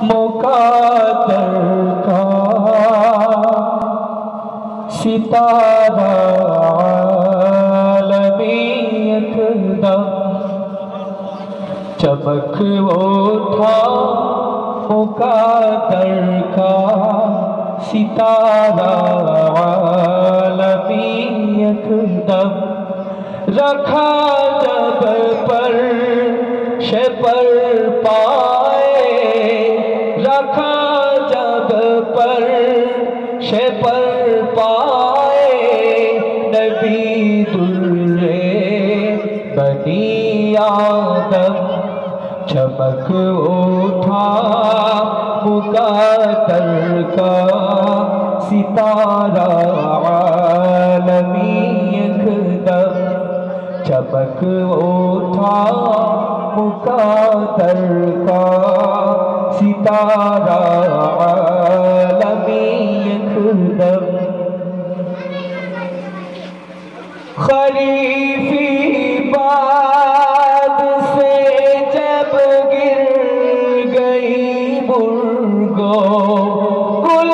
مقدر کا ستارہ عالمی یکدم چمک اٹھا مقدر کا ستارہ عالمی یکدم رکھا جب پر پر پائے رکھا جب پر پائے نبی درے بنی آدم چمک اٹھا مقدر کا ستارہ عالمی یکدم چمک اٹھا مقدر کا ستارہ عالمی یکدم خریفی باد سے جب گر گئی مرغو گل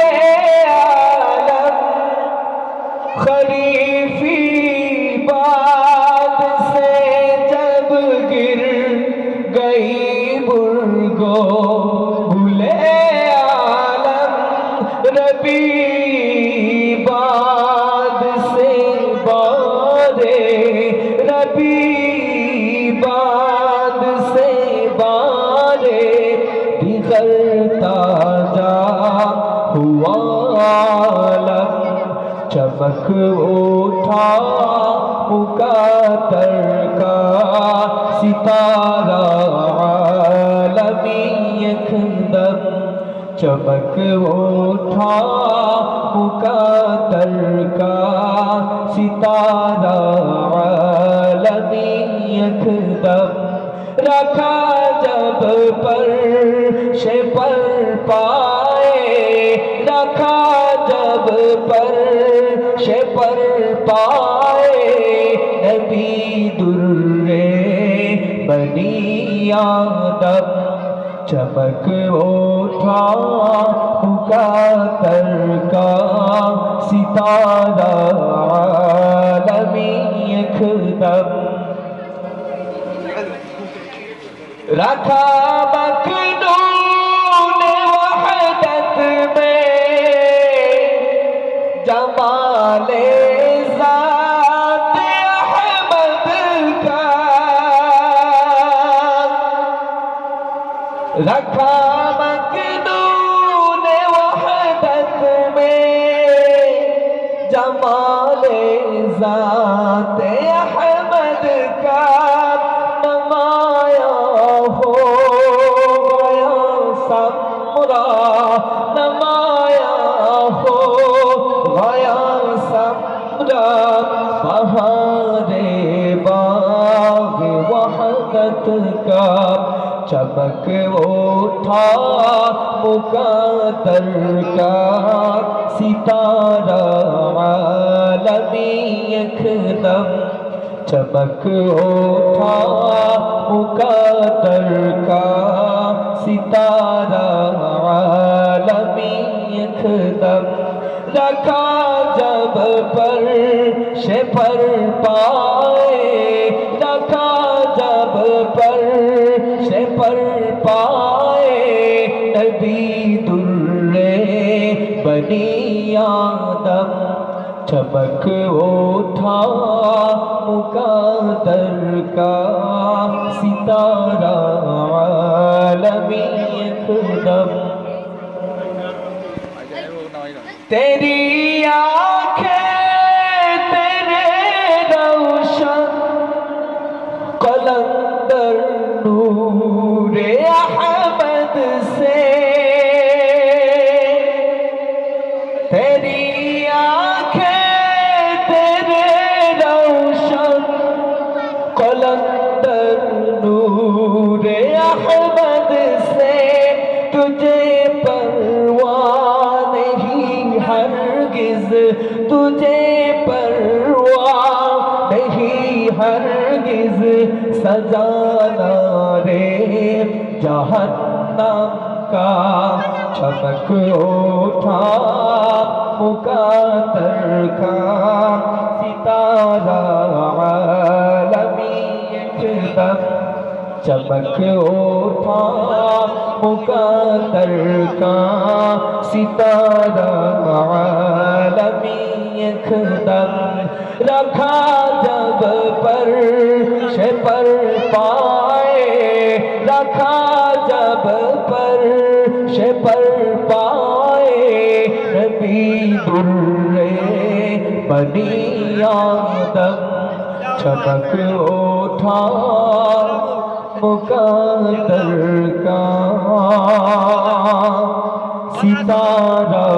عالم خریفی باد سے جب گر گئی مرغو گل عالم ربی باد سے بارے ربی باد سے بارے دیگر تازہ ہوا عالم چمک اٹھا مقدر کا ستارہ عالمی یکدم چمک اٹھا مقدر کا ستارہ عالمی یکدم رکھا جب پر پائے رکھا جب پر پائے نبی درے بنی آدم چمک اٹھا مقدر کا ستارہ عالمی یکدم رکھا مکنون وحدت میں جمال ذات احمد کا رکھا مکنون وحدت میں جمال ذات احمد کا نمایاں ہو گیا سمرا نمایاں ہو گیا سمرا بہار باغ وحدت کا چمک اٹھا مقدر کا ستارہ عالمی یکدم چمک اٹھا مقدر کا ستارہ عالمی یکدم رکھا جب پر پائے رکھا جب پر پائے نبی درے بنی آدم چمک اٹھا مقدر کا ستارہ عالمی یکدم تیری آنکھیں تیرے روشن قلندر نور احمد سے تیری آنکھیں تیرے روشن قلندر نور احمد سے تجھے پرواہ نہیں ہرگز تجھے پرواہ نہیں ہرگز سجانا رے جہنم نام کا چمک اٹھا مقدر کا ستارہ عالمی ایک دم چمک اٹھا مقدر کا ستارہ عالمی ایک دم رکھا جب فرش پر پائے رکھا جب فرش پر پائے نبی درے بنی آدم چمک اٹھا مقدر کا ستارہ